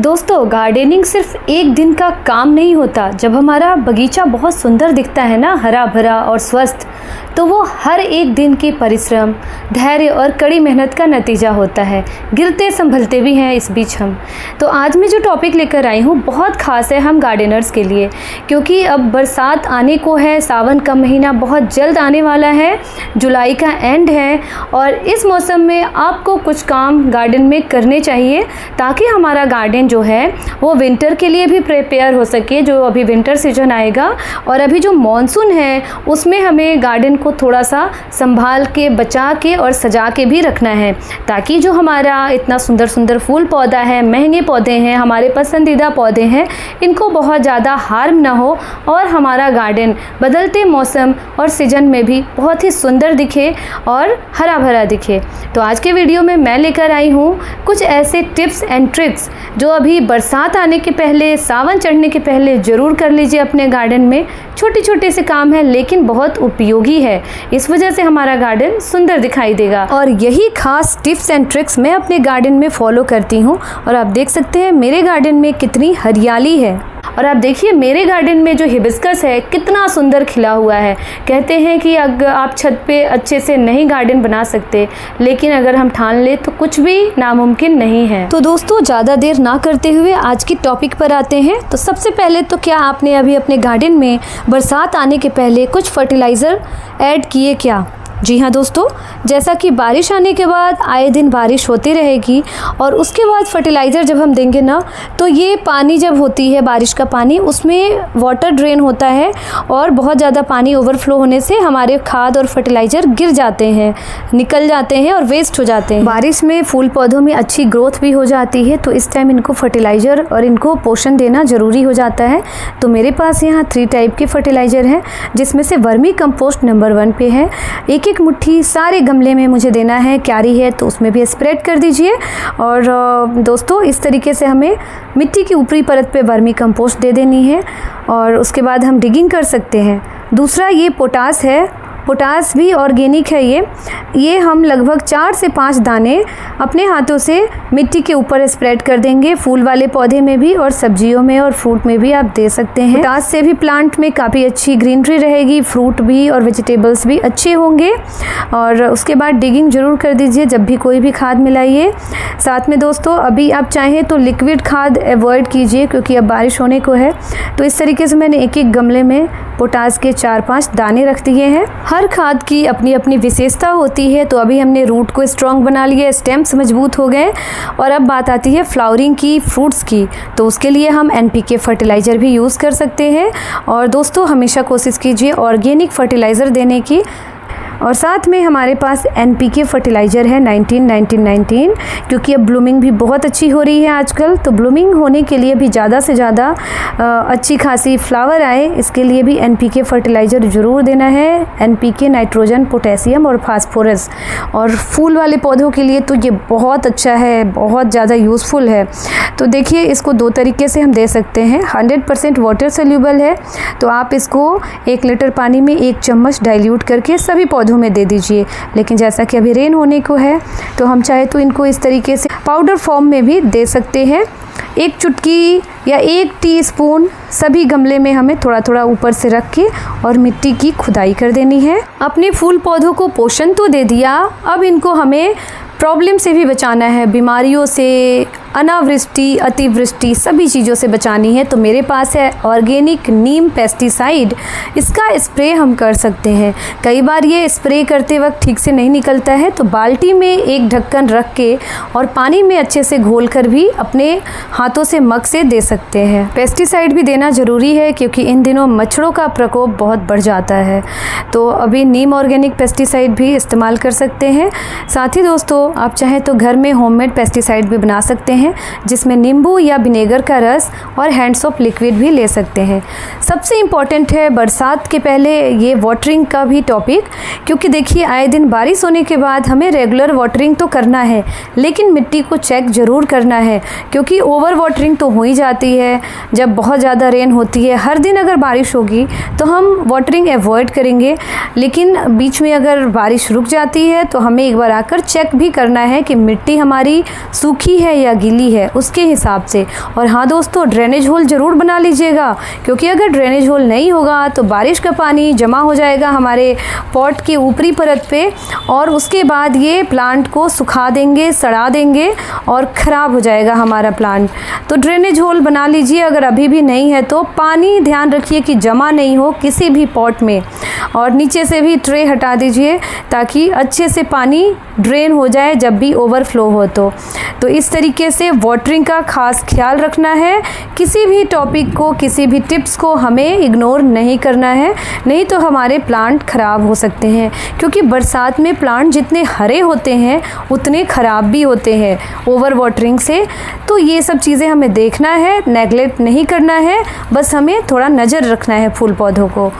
दोस्तों, गार्डनिंग सिर्फ एक दिन का काम नहीं होता। जब हमारा बगीचा बहुत सुंदर दिखता है ना, हरा भरा और स्वस्थ, तो वो हर एक दिन के परिश्रम, धैर्य और कड़ी मेहनत का नतीजा होता है। गिरते संभलते भी हैं इस बीच हम। तो आज मैं जो टॉपिक लेकर आई हूँ बहुत ख़ास है हम गार्डनर्स के लिए, क्योंकि अब बरसात आने को है। सावन का महीना बहुत जल्द आने वाला है, जुलाई का एंड है, और इस मौसम में आपको कुछ काम गार्डन में करने चाहिए ताकि हमारा गार्डन जो है वो विंटर के लिए भी प्रिपेयर हो सके। जो अभी विंटर सीजन आएगा और अभी जो मॉनसून है उसमें हमें गार्डन को थोड़ा सा संभाल के, बचा के और सजा के भी रखना है, ताकि जो हमारा इतना सुंदर सुंदर फूल पौधा है, महंगे पौधे हैं, हमारे पसंदीदा पौधे हैं, इनको बहुत ज़्यादा हार्म ना हो और हमारा गार्डन बदलते मौसम और सीजन में भी बहुत ही सुंदर दिखे और हरा भरा दिखे। तो आज के वीडियो में मैं लेकर आई हूँ कुछ ऐसे टिप्स एंड ट्रिक्स जो अभी बरसात आने के पहले, सावन चढ़ने के पहले ज़रूर कर लीजिए अपने गार्डन में। छोटे छोटे से काम है लेकिन बहुत उपयोगी है, इस वजह से हमारा गार्डन सुंदर दिखाई देगा। और यही खास टिप्स एंड ट्रिक्स मैं अपने गार्डन में फॉलो करती हूँ। और आप देख सकते हैं मेरे गार्डन में कितनी हरियाली है। और आप देखिए मेरे गार्डन में जो हिबिस्कस है कितना सुंदर खिला हुआ है। कहते हैं कि अगर आप छत पे अच्छे से नहीं गार्डन बना सकते, लेकिन अगर हम ठान ले तो कुछ भी नामुमकिन नहीं है। तो दोस्तों, ज़्यादा देर ना करते हुए आज की टॉपिक पर आते हैं। तो सबसे पहले तो क्या आपने अभी अपने गार्डन में बरसात आने के पहले कुछ फर्टिलाइज़र ऐड किए क्या? जी हाँ दोस्तों, जैसा कि बारिश आने के बाद आए दिन बारिश होती रहेगी और उसके बाद फर्टिलाइज़र जब हम देंगे ना, तो ये पानी जब होती है, बारिश का पानी, उसमें वाटर ड्रेन होता है और बहुत ज़्यादा पानी ओवरफ्लो होने से हमारे खाद और फर्टिलाइज़र गिर जाते हैं, निकल जाते हैं और वेस्ट हो जाते हैं। बारिश में फूल पौधों में अच्छी ग्रोथ भी हो जाती है, तो इस टाइम इनको फर्टिलाइज़र और इनको पोषण देना ज़रूरी हो जाता है। तो मेरे पास यहाँ 3 टाइप के फर्टिलाइज़र हैं, जिसमें से वर्मी कंपोस्ट नंबर 1 पे है। एक मुट्ठी सारे गमले में मुझे देना है, क्यारी है तो उसमें भी स्प्रेड कर दीजिए। और दोस्तों, इस तरीके से हमें मिट्टी की ऊपरी परत पे वर्मी कंपोस्ट दे देनी है और उसके बाद हम डिगिंग कर सकते हैं। दूसरा ये पोटास है, पोटास भी ऑर्गेनिक है। ये हम लगभग 4 से 5 दाने अपने हाथों से मिट्टी के ऊपर स्प्रेड कर देंगे। फूल वाले पौधे में भी और सब्जियों में और फ्रूट में भी आप दे सकते हैं। पोटास से भी प्लांट में काफ़ी अच्छी ग्रीनरी रहेगी, फ्रूट भी और वेजिटेबल्स भी अच्छे होंगे। और उसके बाद डिगिंग ज़रूर कर दीजिए जब भी कोई भी खाद मिलाइए। साथ में दोस्तों, अभी आप चाहें तो लिक्विड खाद अवॉइड कीजिए, क्योंकि अब बारिश होने को है। तो इस तरीके से मैंने एक गमले में पोटास के 4-5 दाने रख दिए हैं। हर खाद की अपनी अपनी विशेषता होती है। तो अभी हमने रूट को स्ट्रॉन्ग बना लिया, स्टेम्स मजबूत हो गए। और अब बात आती है फ्लावरिंग की, फ्रूट्स की। तो उसके लिए हम NPK फर्टिलाइज़र भी यूज़ कर सकते हैं। और दोस्तों, हमेशा कोशिश कीजिए ऑर्गेनिक फर्टिलाइज़र देने की। और साथ में हमारे पास NPK फर्टिलाइज़र है 19-19-19, क्योंकि अब ब्लूमिंग भी बहुत अच्छी हो रही है आजकल। तो ब्लूमिंग होने के लिए भी ज़्यादा से ज़्यादा अच्छी खासी फ्लावर आए, इसके लिए भी NPK फर्टिलाइज़र ज़रूर देना है। NPK नाइट्रोजन, पोटेशियम और फास्फोरस। और फूल वाले पौधों के लिए तो ये बहुत अच्छा है, बहुत ज़्यादा यूज़फुल है। तो देखिए, इसको 2 तरीके से हम दे सकते हैं। 100% वाटर सोल्यूबल है, तो आप इसको 1 लीटर पानी में 1 चम्मच डाइल्यूट करके सभी पौधों में दे दीजिए। लेकिन जैसा कि अभी रेन होने को है, तो हम चाहे तो इनको इस तरीके से पाउडर फॉर्म में भी दे सकते हैं। 1 चुटकी या 1 टीस्पून सभी गमले में हमें थोड़ा थोड़ा ऊपर से रख के और मिट्टी की खुदाई कर देनी है। अपने फूल पौधों को पोषण तो दे दिया, अब इनको हमें प्रॉब्लम से भी बचाना है, बीमारियों से, अनावृष्टि, अतिवृष्टि, सभी चीज़ों से बचानी है। तो मेरे पास है ऑर्गेनिक नीम पेस्टिसाइड, इसका स्प्रे हम कर सकते हैं। कई बार ये स्प्रे करते वक्त ठीक से नहीं निकलता है, तो बाल्टी में एक ढक्कन रख के और पानी में अच्छे से घोल कर भी अपने हाथों से, मग से दे सकते हैं। पेस्टिसाइड भी देना ज़रूरी है, क्योंकि इन दिनों मच्छरों का प्रकोप बहुत बढ़ जाता है। तो अभी नीम ऑर्गेनिक पेस्टिसाइड भी इस्तेमाल कर सकते हैं। साथ ही दोस्तों, आप चाहें तो घर में होममेड पेस्टिसाइड भी बना सकते हैं, जिसमें नींबू या विनेगर का रस और हैंड सोप लिक्विड भी ले सकते हैं। सबसे इम्पॉर्टेंट है बरसात के पहले ये वाटरिंग का भी टॉपिक, क्योंकि देखिए आए दिन बारिश होने के बाद हमें रेगुलर वाटरिंग तो करना है, लेकिन मिट्टी को चेक ज़रूर करना है, क्योंकि ओवर वाटरिंग तो हो ही जाती है जब बहुत ज़्यादा रेन होती है। हर दिन अगर बारिश होगी तो हम वाटरिंग अवॉइड करेंगे, लेकिन बीच में अगर बारिश रुक जाती है तो हमें एक बार आकर चेक भी करना है कि मिट्टी हमारी सूखी है या गीली है उसके हिसाब से। और हाँ दोस्तों, ड्रेनेज होल ज़रूर बना लीजिएगा, क्योंकि अगर ड्रेनेज होल नहीं होगा तो बारिश का पानी जमा हो जाएगा हमारे पॉट के ऊपरी परत पे, और उसके बाद ये प्लांट को सुखा देंगे, सड़ा देंगे और ख़राब हो जाएगा हमारा प्लांट। तो ड्रेनेज होल बना लीजिए। अगर अभी भी नहीं है तो पानी ध्यान रखिए कि जमा नहीं हो किसी भी पॉट में, और नीचे से भी ट्रे हटा दीजिए ताकि अच्छे से पानी ड्रेन हो जाए जब भी ओवरफ्लो हो। तो इस तरीके से वाटरिंग का खास ख्याल रखना है। किसी भी टॉपिक को, किसी भी टिप्स को हमें इग्नोर नहीं करना है, नहीं तो हमारे प्लांट ख़राब हो सकते हैं। क्योंकि बरसात में प्लांट जितने हरे होते हैं उतने ख़राब भी होते हैं ओवर वाटरिंग से। तो ये सब चीज़ें हमें देखना है, नेगलेक्ट नहीं करना है, बस हमें थोड़ा नज़र रखना है फूल पौधों को।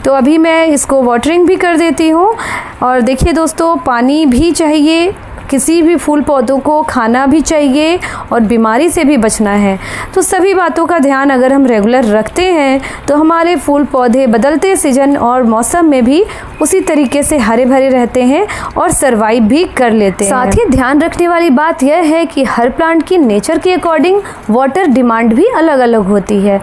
तो अभी मैं इसको वाटरिंग भी कर देती हूँ। और देखिए दोस्तों, पानी भी चाहिए, किसी भी फूल पौधों को खाना भी चाहिए और बीमारी से भी बचना है। तो सभी बातों का ध्यान अगर हम रेगुलर रखते हैं तो हमारे फूल पौधे बदलते सीजन और मौसम में भी उसी तरीके से हरे भरे रहते हैं और सरवाइव भी कर लेते हैं। साथ ही ध्यान रखने वाली बात यह है कि हर प्लांट की नेचर के अकॉर्डिंग वाटर डिमांड भी अलग अलग होती है।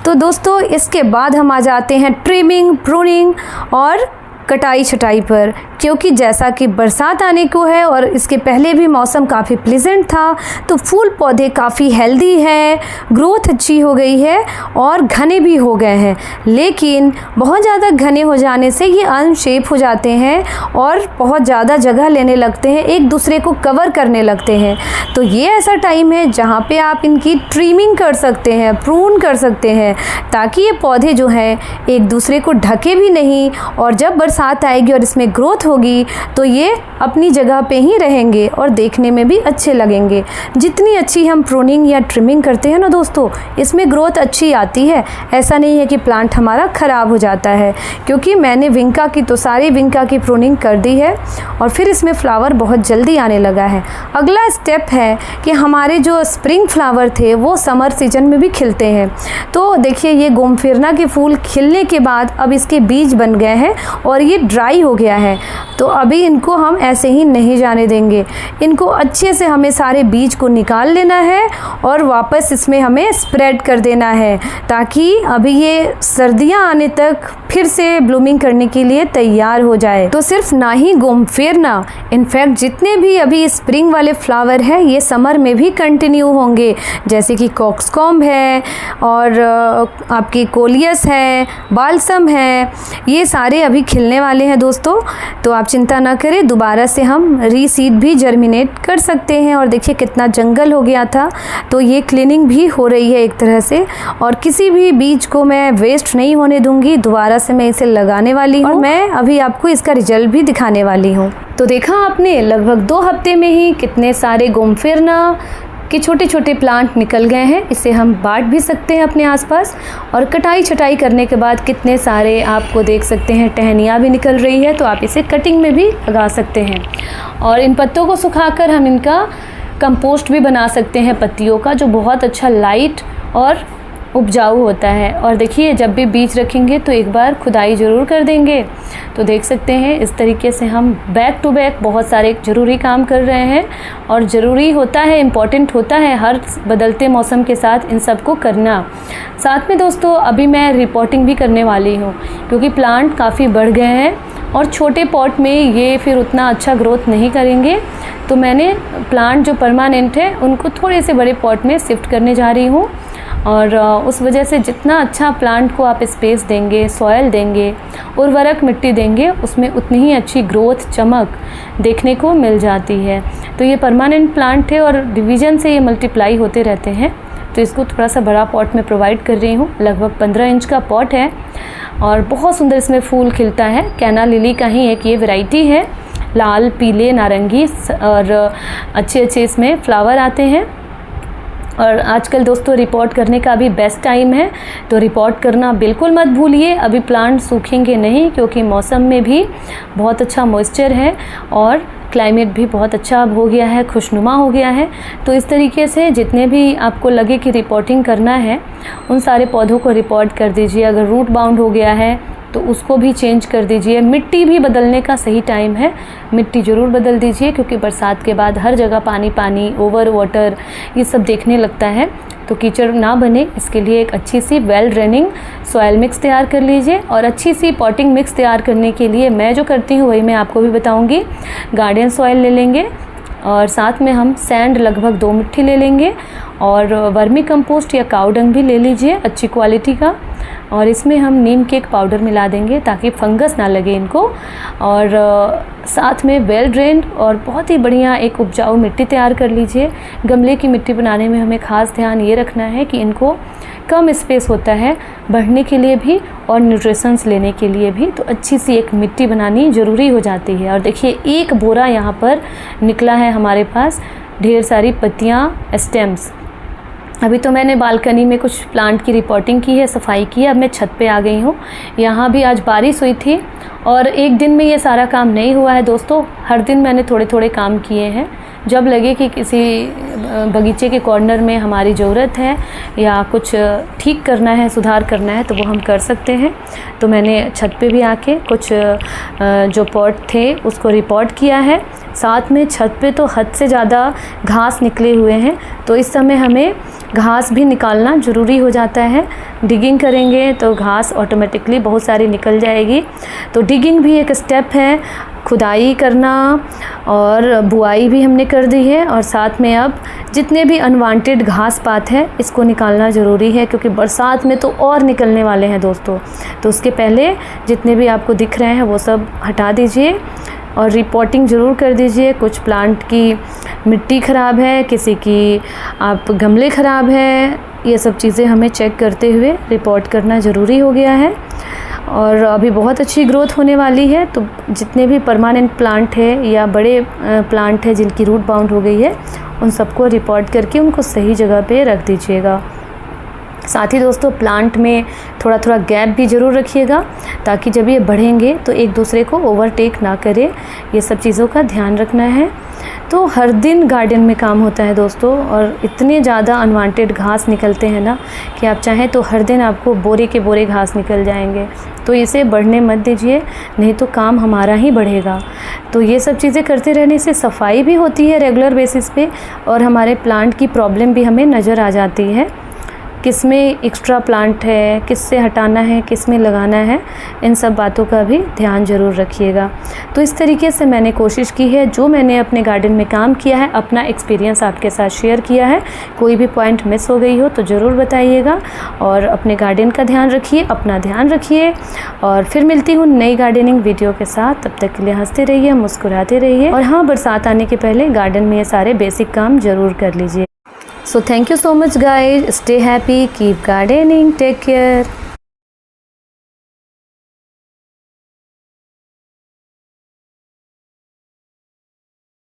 तो दोस्तों, इसके बाद हम आ जाते हैं ट्रिमिंग, प्रूनिंग और कटाई छटाई पर, क्योंकि जैसा कि बरसात आने को है और इसके पहले भी मौसम काफ़ी प्लीजेंट था, तो फूल पौधे काफ़ी हेल्दी हैं, ग्रोथ अच्छी हो गई है और घने भी हो गए हैं। लेकिन बहुत ज़्यादा घने हो जाने से ये अनशेप हो जाते हैं और बहुत ज़्यादा जगह लेने लगते हैं, एक दूसरे को कवर करने लगते हैं। तो ये ऐसा टाइम है जहाँ पे आप इनकी ट्रिमिंग कर सकते हैं, प्रून कर सकते हैं, ताकि ये पौधे जो हैं एक दूसरे को ढके भी नहीं, और जब बरसात आएगी और इसमें ग्रोथ होगी तो ये अपनी जगह पे ही रहेंगे और देखने में भी अच्छे लगेंगे। जितनी अच्छी हम प्रूनिंग या ट्रिमिंग करते हैं ना दोस्तों, इसमें ग्रोथ अच्छी आती है। ऐसा नहीं है कि प्लांट हमारा ख़राब हो जाता है, क्योंकि मैंने विंका की तो सारी विंका की प्रूनिंग कर दी है और फिर इसमें फ्लावर बहुत जल्दी आने लगा है। अगला स्टेप है कि हमारे जो स्प्रिंग फ्लावर थे वो समर सीजन में भी खिलते हैं। तो देखिए, ये गोमफिरना के फूल खिलने के बाद अब इसके बीज बन गए हैं और ये ड्राई हो गया है। तो अभी इनको हम ऐसे ही नहीं जाने देंगे, इनको अच्छे से हमें सारे बीज को निकाल लेना है और वापस इसमें हमें स्प्रेड कर देना है, ताकि अभी ये सर्दियां आने तक फिर से ब्लूमिंग करने के लिए तैयार हो जाए। तो सिर्फ ना ही गोमफिरना, इनफैक्ट जितने भी अभी स्प्रिंग वाले फ्लावर हैं ये समर में भी कंटिन्यू होंगे, जैसे कि कॉक्सकॉम्ब है और आपकी कोलियस है, बालसम है, ये सारे अभी खिलने वाले हैं दोस्तों। तो आप चिंता ना करें, दोबारा से हम रीसीड भी जर्मिनेट कर सकते हैं। और देखिए कितना जंगल हो गया था, तो ये क्लीनिंग भी हो रही है एक तरह से, और किसी भी बीज को मैं वेस्ट नहीं होने दूंगी। दोबारा से मैं इसे लगाने वाली हूँ और मैं अभी आपको इसका रिजल्ट भी दिखाने वाली हूँ। तो देखा आपने, लगभग 2 हफ्ते में ही कितने सारे गोमफिरना के छोटे छोटे प्लांट निकल गए हैं। इसे हम बांट भी सकते हैं अपने आसपास, और कटाई छटाई करने के बाद कितने सारे आपको देख सकते हैं टहनियाँ भी निकल रही है, तो आप इसे कटिंग में भी लगा सकते हैं। और इन पत्तों को सुखाकर हम इनका कंपोस्ट भी बना सकते हैं पत्तियों का, जो बहुत अच्छा लाइट और उपजाऊ होता है। और देखिए, जब भी बीज रखेंगे तो एक बार खुदाई ज़रूर कर देंगे। तो देख सकते हैं इस तरीके से हम बैक टू बैक बहुत सारे ज़रूरी काम कर रहे हैं, और ज़रूरी होता है, इम्पॉर्टेंट होता है हर बदलते मौसम के साथ इन सब को करना। साथ में दोस्तों अभी मैं रिपोर्टिंग भी करने वाली हूँ, क्योंकि प्लांट काफ़ी बढ़ गए हैं और छोटे पॉट में ये फिर उतना अच्छा ग्रोथ नहीं करेंगे। तो मैंने प्लांट जो परमानेंट है उनको थोड़े से बड़े पॉट में शिफ्ट करने जा रही हूँ, और उस वजह से जितना अच्छा प्लांट को आप स्पेस देंगे, सॉयल देंगे, उर्वरक मिट्टी देंगे, उसमें उतनी ही अच्छी ग्रोथ, चमक देखने को मिल जाती है। तो ये परमानेंट प्लांट है और डिवीज़न से ये मल्टीप्लाई होते रहते हैं। तो इसको थोड़ा सा बड़ा पॉट में प्रोवाइड कर रही हूँ, लगभग 15 इंच का पॉट है और बहुत सुंदर इसमें फूल खिलता है। कैना लिली का ही एक ये वैरायटी है, लाल, पीले, नारंगी और अच्छे अच्छे इसमें फ्लावर आते हैं। और आजकल दोस्तों रिपोर्ट करने का भी बेस्ट टाइम है, तो रिपोर्ट करना बिल्कुल मत भूलिए। अभी प्लांट सूखेंगे नहीं, क्योंकि मौसम में भी बहुत अच्छा मॉइस्चर है और क्लाइमेट भी बहुत अच्छा हो गया है, खुशनुमा हो गया है। तो इस तरीके से जितने भी आपको लगे कि रिपोर्टिंग करना है, उन सारे पौधों को रिपोर्ट कर दीजिए। अगर रूट बाउंड हो गया है तो उसको भी चेंज कर दीजिए। मिट्टी भी बदलने का सही टाइम है, मिट्टी ज़रूर बदल दीजिए, क्योंकि बरसात के बाद हर जगह पानी पानी, ओवर वाटर ये सब देखने लगता है, तो कीचड़ ना बने इसके लिए एक अच्छी सी वेल ड्रेनिंग सॉइल मिक्स तैयार कर लीजिए। और अच्छी सी पॉटिंग मिक्स तैयार करने के लिए मैं जो करती हूँ वही मैं आपको भी बताऊँगी। गार्डन सॉइल ले लेंगे और साथ में हम सैंड लगभग 2 मुट्ठी ले लेंगे, और वर्मी कंपोस्ट या काऊ डंग भी ले लीजिए अच्छी क्वालिटी का, और इसमें हम नीम केक पाउडर मिला देंगे ताकि फंगस ना लगे इनको। और साथ में वेल ड्रेन्ड और बहुत ही बढ़िया एक उपजाऊ मिट्टी तैयार कर लीजिए। गमले की मिट्टी बनाने में हमें ख़ास ध्यान ये रखना है कि इनको कम स्पेस होता है बढ़ने के लिए भी और न्यूट्रिशंस लेने के लिए भी, तो अच्छी सी एक मिट्टी बनानी ज़रूरी हो जाती है। और देखिए 1 बोरा यहाँ पर निकला है हमारे पास, ढेर सारी पत्तियाँ, स्टेम्स। अभी तो मैंने बालकनी में कुछ प्लांट की रिपोर्टिंग की है, सफाई की है। अब मैं छत पे आ गई हूँ। यहाँ भी आज बारिश हुई थी और एक दिन में ये सारा काम नहीं हुआ है दोस्तों, हर दिन मैंने थोड़े थोड़े काम किए हैं। जब लगे कि किसी बगीचे के कॉर्नर में हमारी ज़रूरत है या कुछ ठीक करना है, सुधार करना है, तो वो हम कर सकते हैं। तो मैंने छत पे भी आके कुछ जो पॉट थे उसको रिपोर्ट किया है। साथ में छत पे तो हद से ज़्यादा घास निकले हुए हैं, तो इस समय हमें घास भी निकालना ज़रूरी हो जाता है। डिगिंग करेंगे तो घास ऑटोमेटिकली बहुत सारी निकल जाएगी। तो डिगिंग भी एक स्टेप है, खुदाई करना और बुआई भी हमने कर दी है। और साथ में अब जितने भी अनवांटेड घास पात है इसको निकालना ज़रूरी है, क्योंकि बरसात में तो और निकलने वाले हैं दोस्तों। तो उसके पहले जितने भी आपको दिख रहे हैं वो सब हटा दीजिए और रिपोर्टिंग ज़रूर कर दीजिए। कुछ प्लांट की मिट्टी ख़राब है, किसी की आप गमले ख़राब है, ये सब चीज़ें हमें चेक करते हुए रिपोर्ट करना ज़रूरी हो गया है। और अभी बहुत अच्छी ग्रोथ होने वाली है, तो जितने भी परमानेंट प्लांट है या बड़े प्लांट है जिनकी रूट बाउंड हो गई है, उन सबको रिपोर्ट करके उनको सही जगह पे रख दीजिएगा। साथ ही दोस्तों प्लांट में थोड़ा थोड़ा गैप भी ज़रूर रखिएगा, ताकि जब ये बढ़ेंगे तो एक दूसरे को ओवरटेक ना करे। ये सब चीज़ों का ध्यान रखना है। तो हर दिन गार्डन में काम होता है दोस्तों, और इतने ज़्यादा अनवांटेड घास निकलते हैं ना कि आप चाहें तो हर दिन आपको बोरे के बोरे घास निकल जाएंगे। तो इसे बढ़ने मत दीजिए, नहीं तो काम हमारा ही बढ़ेगा। तो ये सब चीज़ें करते रहने से सफाई भी होती है रेगुलर बेसिस पे, और हमारे प्लांट की प्रॉब्लम भी हमें नज़र आ जाती है, किस में एक्स्ट्रा प्लांट है, किस से हटाना है, किस में लगाना है, इन सब बातों का भी ध्यान ज़रूर रखिएगा। तो इस तरीके से मैंने कोशिश की है, जो मैंने अपने गार्डन में काम किया है, अपना एक्सपीरियंस आपके साथ शेयर किया है। कोई भी पॉइंट मिस हो गई हो तो ज़रूर बताइएगा, और अपने गार्डन का ध्यान रखिए, अपना ध्यान रखिए। और फिर मिलती हूँ नई गार्डनिंग वीडियो के साथ। तब तक के लिए हंसते रहिए, मुस्कुराते रहिए, और हाँ, बरसात आने के पहले गार्डन में ये सारे बेसिक काम ज़रूर कर लीजिए। So thank you so much guys, stay happy, keep gardening, take care.